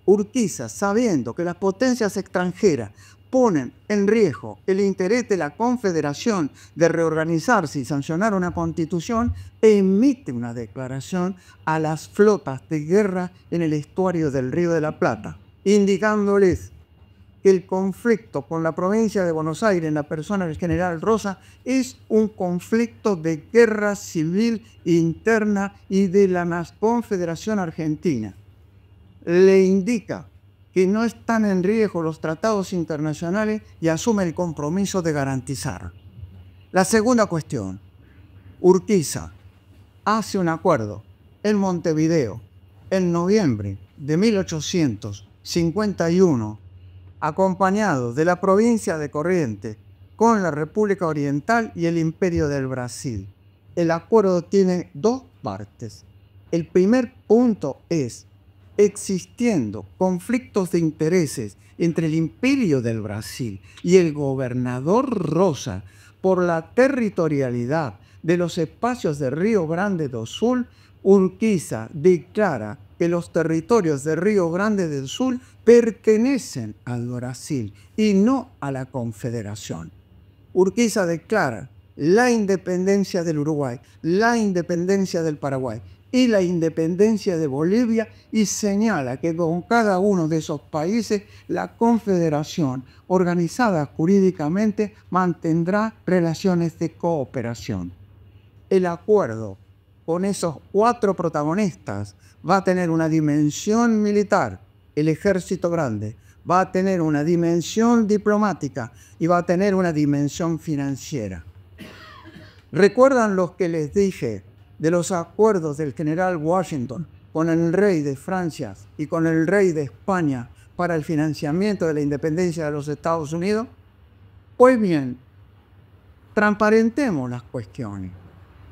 Urquiza, sabiendo que las potencias extranjeras ponen en riesgo el interés de la Confederación de reorganizarse y sancionar una constitución, emite una declaración a las flotas de guerra en el estuario del Río de la Plata, indicándoles que el conflicto con la provincia de Buenos Aires en la persona del general Rosa es un conflicto de guerra civil interna y de la Confederación Argentina. Le indica que no están en riesgo los tratados internacionales y asume el compromiso de garantizar. La segunda cuestión, Urquiza hace un acuerdo en Montevideo en noviembre de 1851, acompañado de la provincia de Corrientes con la República Oriental y el Imperio del Brasil. El acuerdo tiene dos partes. El primer punto es: existiendo conflictos de intereses entre el Imperio del Brasil y el gobernador Rosa por la territorialidad de los espacios de Río Grande do Sul, Urquiza declara que los territorios de Río Grande del Sul pertenecen al Brasil y no a la Confederación. Urquiza declara la independencia del Uruguay, la independencia del Paraguay y la independencia de Bolivia, y señala que con cada uno de esos países la Confederación, organizada jurídicamente, mantendrá relaciones de cooperación. El acuerdo con esos cuatro protagonistas va a tener una dimensión militar, el ejército grande, va a tener una dimensión diplomática y va a tener una dimensión financiera. ¿Recuerdan los que les dije de los acuerdos del general Washington con el rey de Francia y con el rey de España para el financiamiento de la independencia de los Estados Unidos? Pues bien, transparentemos las cuestiones.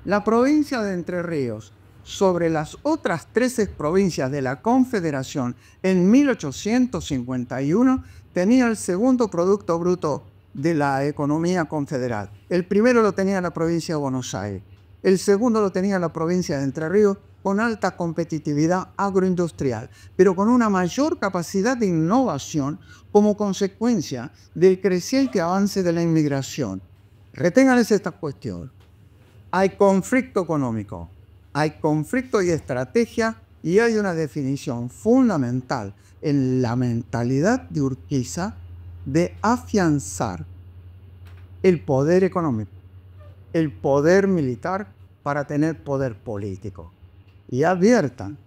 La provincia de Entre Ríos, sobre las otras 13 provincias de la Confederación en 1851, tenía el segundo Producto Bruto de la economía confederal. El primero lo tenía la provincia de Buenos Aires. El segundo lo tenía la provincia de Entre Ríos, con alta competitividad agroindustrial, pero con una mayor capacidad de innovación como consecuencia del creciente avance de la inmigración. Reténganse esta cuestión. Hay conflicto económico, hay conflicto y estrategia, y hay una definición fundamental en la mentalidad de Urquiza de afianzar el poder económico, el poder militar para tener poder político. y adviertan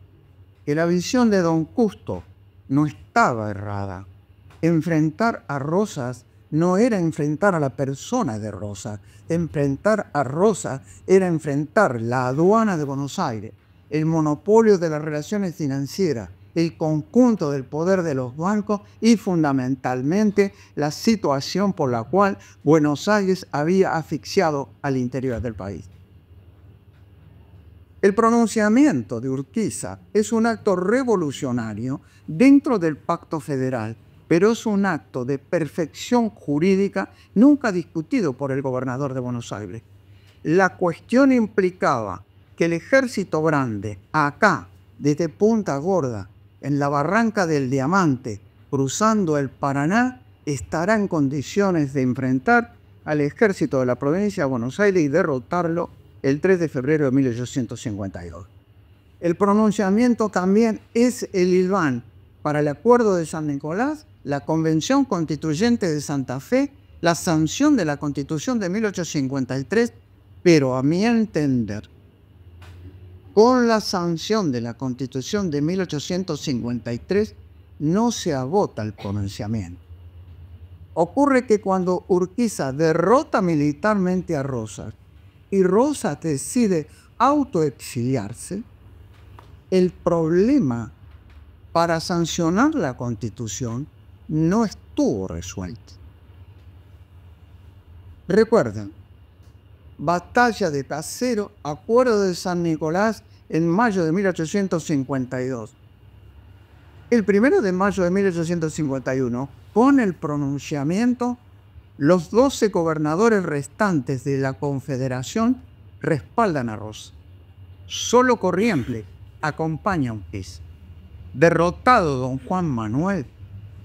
que la visión de don Custo no estaba errada. Enfrentar a Rosas no era enfrentar a la persona de Rosas. Enfrentar a Rosas era enfrentar la aduana de Buenos Aires, el monopolio de las relaciones financieras, el conjunto del poder de los bancos y fundamentalmente la situación por la cual Buenos Aires había asfixiado al interior del país. El pronunciamiento de Urquiza es un acto revolucionario dentro del Pacto Federal, pero es un acto de perfección jurídica nunca discutido por el gobernador de Buenos Aires. La cuestión implicaba que el ejército grande, acá, desde Punta Gorda, en la barranca del Diamante, cruzando el Paraná, estará en condiciones de enfrentar al ejército de la provincia de Buenos Aires y derrotarlo el 3 de febrero de 1852. El pronunciamiento también es el hilván para el Acuerdo de San Nicolás, la Convención Constituyente de Santa Fe, la sanción de la Constitución de 1853, pero a mi entender, con la sanción de la Constitución de 1853 no se agota el pronunciamiento. Ocurre que cuando Urquiza derrota militarmente a Rosas y Rosas decide autoexiliarse, el problema para sancionar la Constitución no estuvo resuelto. Recuerden, Batalla de Caseros, Acuerdo de San Nicolás en mayo de 1852. El 1 de mayo de 1851, con el pronunciamiento, los 12 gobernadores restantes de la Confederación respaldan a Rosas. Solo Corrientes acompaña a Urquiza. Derrotado don Juan Manuel,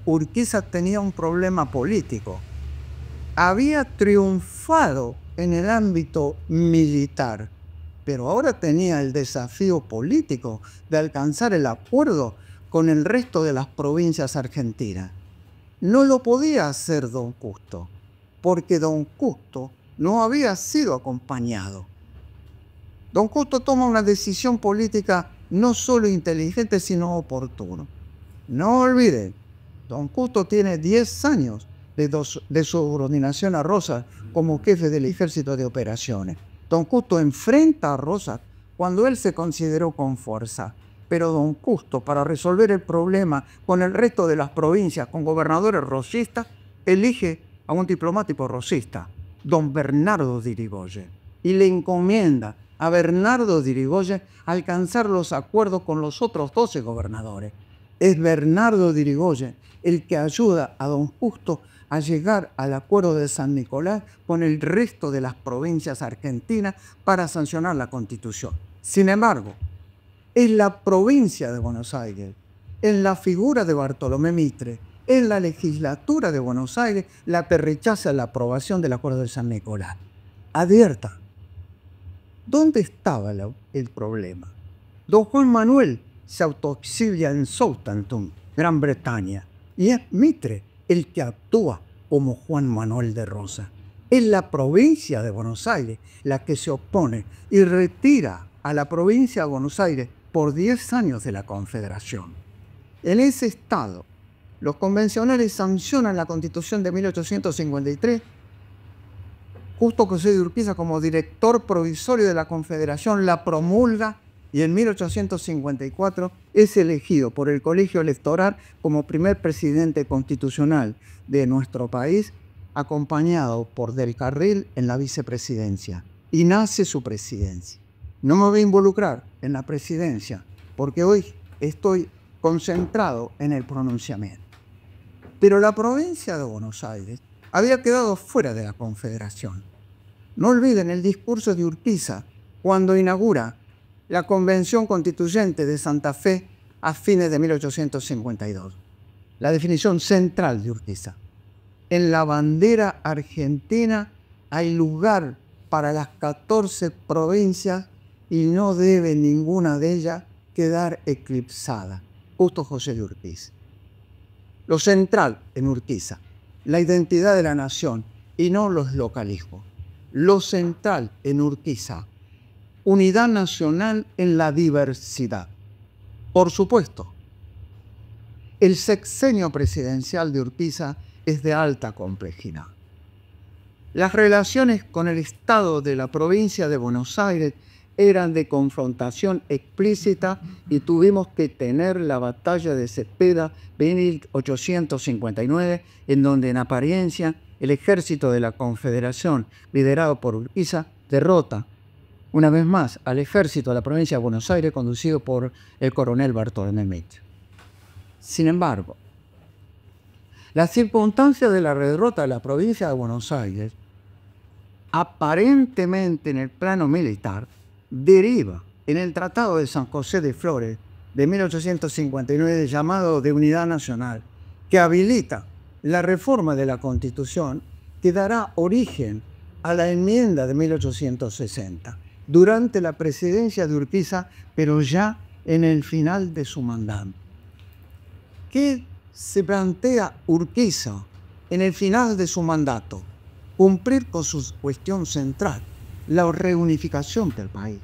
Urquiza tenía un problema político. Había triunfado en el ámbito militar, pero ahora tenía el desafío político de alcanzar el acuerdo con el resto de las provincias argentinas. No lo podía hacer don Custo, porque don Custo no había sido acompañado. Don Custo toma una decisión política no solo inteligente, sino oportuna. No olviden, don Custo tiene 10 años de subordinación a Rosas como jefe del ejército de operaciones. Don Custo enfrenta a Rosas cuando él se consideró con fuerza. Pero don Custo, para resolver el problema con el resto de las provincias, con gobernadores rosistas, elige a un diplomático rosista, don Bernardo de Irigoyen, y le encomienda a Bernardo de Irigoyen alcanzar los acuerdos con los otros 12 gobernadores. Es Bernardo de Irigoyen el que ayuda a don Custo a llegar al Acuerdo de San Nicolás con el resto de las provincias argentinas para sancionar la Constitución. Sin embargo, es la provincia de Buenos Aires, en la figura de Bartolomé Mitre, en la legislatura de Buenos Aires, la que rechaza la aprobación del Acuerdo de San Nicolás. Advierta, ¿dónde estaba el problema? Don Juan Manuel se autoexilia en Southampton, Gran Bretaña, y es Mitre el que actúa como Juan Manuel de Rosas. Es la provincia de Buenos Aires la que se opone y retira a la provincia de Buenos Aires por 10 años de la Confederación. En ese estado, los convencionales sancionan la Constitución de 1853. Justo José de Urquiza, como director provisorio de la Confederación, la promulga y en 1854 es elegido por el Colegio Electoral como primer presidente constitucional de nuestro país, acompañado por Del Carril en la vicepresidencia. Y nace su presidencia. No me voy a involucrar en la presidencia porque hoy estoy concentrado en el pronunciamiento. Pero la provincia de Buenos Aires había quedado fuera de la Confederación. No olviden el discurso de Urquiza cuando inaugura la Convención Constituyente de Santa Fe a fines de 1852. La definición central de Urquiza. En la bandera argentina hay lugar para las 14 provincias y no debe ninguna de ellas quedar eclipsada. Justo José de Urquiza. Lo central en Urquiza, la identidad de la nación y no los localismos. Lo central en Urquiza, unidad nacional en la diversidad. Por supuesto, el sexenio presidencial de Urquiza es de alta complejidad. Las relaciones con el Estado de la provincia de Buenos Aires eran de confrontación explícita y tuvimos que tener la batalla de Cepeda de 1859, en donde en apariencia el ejército de la Confederación, liderado por Urquiza, derrota una vez más al ejército de la provincia de Buenos Aires, conducido por el coronel Bartolomé Mitre. Sin embargo, la circunstancia de la derrota de la provincia de Buenos Aires, aparentemente en el plano militar, deriva en el Tratado de San José de Flores de 1859, llamado de Unidad Nacional, que habilita la reforma de la Constitución que dará origen a la enmienda de 1860, durante la presidencia de Urquiza, pero ya en el final de su mandato. ¿Qué se plantea Urquiza en el final de su mandato? Cumplir con su cuestión central, la reunificación del país.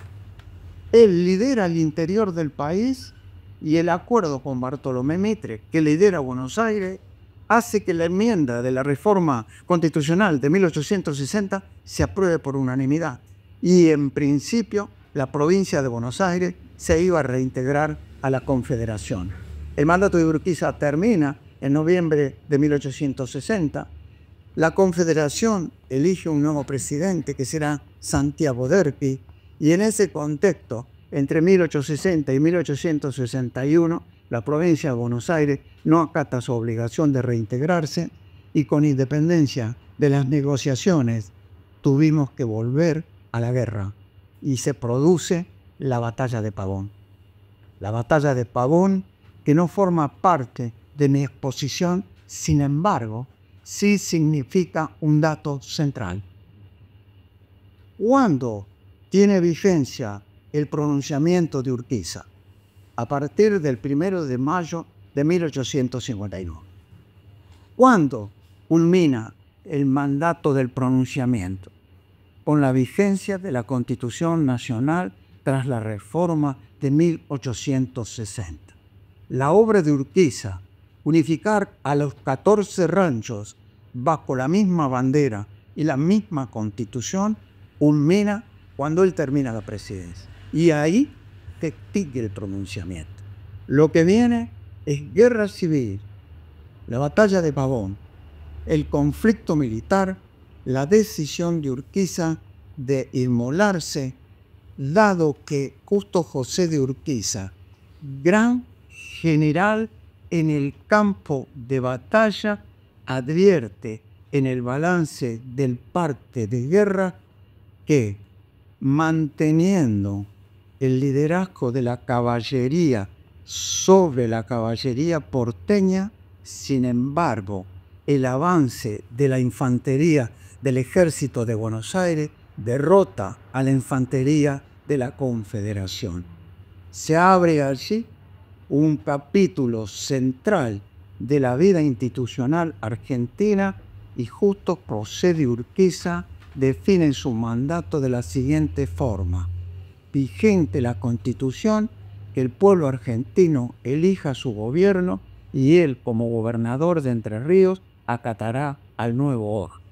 Él lidera el interior del país y el acuerdo con Bartolomé Mitre, que lidera Buenos Aires, hace que la enmienda de la reforma constitucional de 1860 se apruebe por unanimidad. Y en principio la provincia de Buenos Aires se iba a reintegrar a la Confederación. El mandato de Urquiza termina en noviembre de 1860. La Confederación elige un nuevo presidente que será Santiago Derqui, y en ese contexto, entre 1860 y 1861, la provincia de Buenos Aires no acata su obligación de reintegrarse y con independencia de las negociaciones tuvimos que volver a la guerra y se produce la batalla de Pavón. La batalla de Pavón, que no forma parte de mi exposición, sin embargo, sí significa un dato central. ¿Cuándo tiene vigencia el pronunciamiento de Urquiza? A partir del 1 de mayo de 1859. ¿Cuándo culmina el mandato del pronunciamiento? Con la vigencia de la Constitución Nacional tras la reforma de 1860. La obra de Urquiza, unificar a los 14 ranchos bajo la misma bandera y la misma Constitución, culmina cuando él termina la presidencia. Y ahí se extingue el pronunciamiento. Lo que viene es guerra civil, la batalla de Pavón, el conflicto militar, la decisión de Urquiza de inmolarse, dado que Justo José de Urquiza, gran general en el campo de batalla, advierte en el balance del parte de guerra que, manteniendo el liderazgo de la caballería sobre la caballería porteña, sin embargo, el avance de la infantería del ejército de Buenos Aires derrota a la infantería de la Confederación. Se abre allí un capítulo central de la vida institucional argentina y Justo José de Urquiza define su mandato de la siguiente forma: vigente la Constitución, que el pueblo argentino elija su gobierno y él, como gobernador de Entre Ríos, acatará al nuevo orden.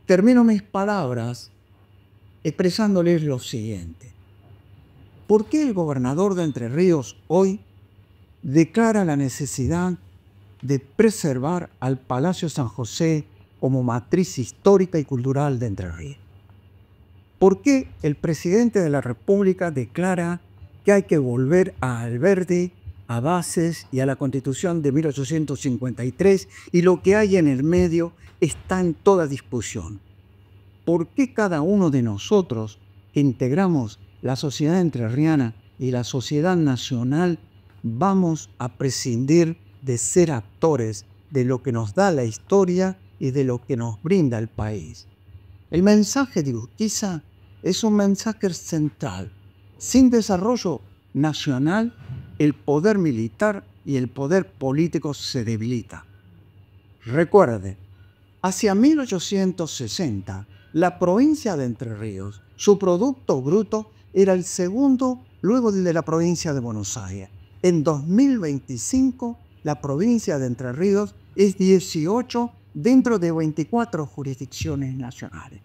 Termino mis palabras expresándoles lo siguiente. ¿Por qué el gobernador de Entre Ríos hoy declara la necesidad de preservar al Palacio San José como matriz histórica y cultural de Entre Ríos? ¿Por qué el presidente de la República declara que hay que volver a Alberdi, a bases y a la Constitución de 1853 y lo que hay en el medio está en toda discusión? ¿Por qué cada uno de nosotros que integramos la sociedad entrerriana y la sociedad nacional vamos a prescindir de ser actores de lo que nos da la historia y de lo que nos brinda el país? El mensaje de Urquiza es un mensaje central. Sin desarrollo nacional, el poder militar y el poder político se debilita. Recuerde, hacia 1860, La provincia de Entre Ríos, su producto bruto era el segundo luego del de la provincia de Buenos Aires. En 2025, la provincia de Entre Ríos es 18 dentro de 24 jurisdicciones nacionales.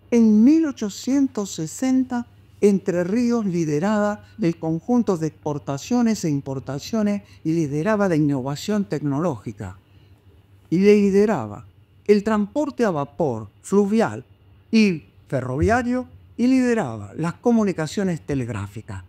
En 1860, Entre Ríos lideraba el conjunto de exportaciones e importaciones y lideraba la innovación tecnológica. Y lideraba el transporte a vapor, fluvial y ferroviario, y lideraba las comunicaciones telegráficas.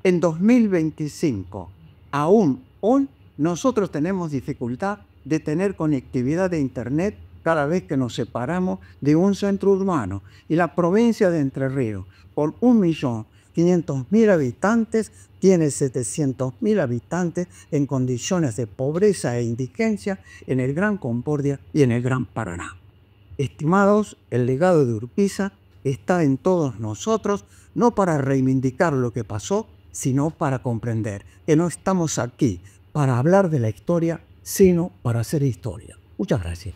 En 2025, aún hoy, nosotros tenemos dificultad de tener conectividad de Internet cada vez que nos separamos de un centro urbano. Y la provincia de Entre Ríos, por 1.500.000 habitantes, tiene 700.000 habitantes en condiciones de pobreza e indigencia en el Gran Concordia y en el Gran Paraná. Estimados, el legado de Urquiza está en todos nosotros, no para reivindicar lo que pasó, sino para comprender que no estamos aquí para hablar de la historia, sino para hacer historia. Muchas gracias.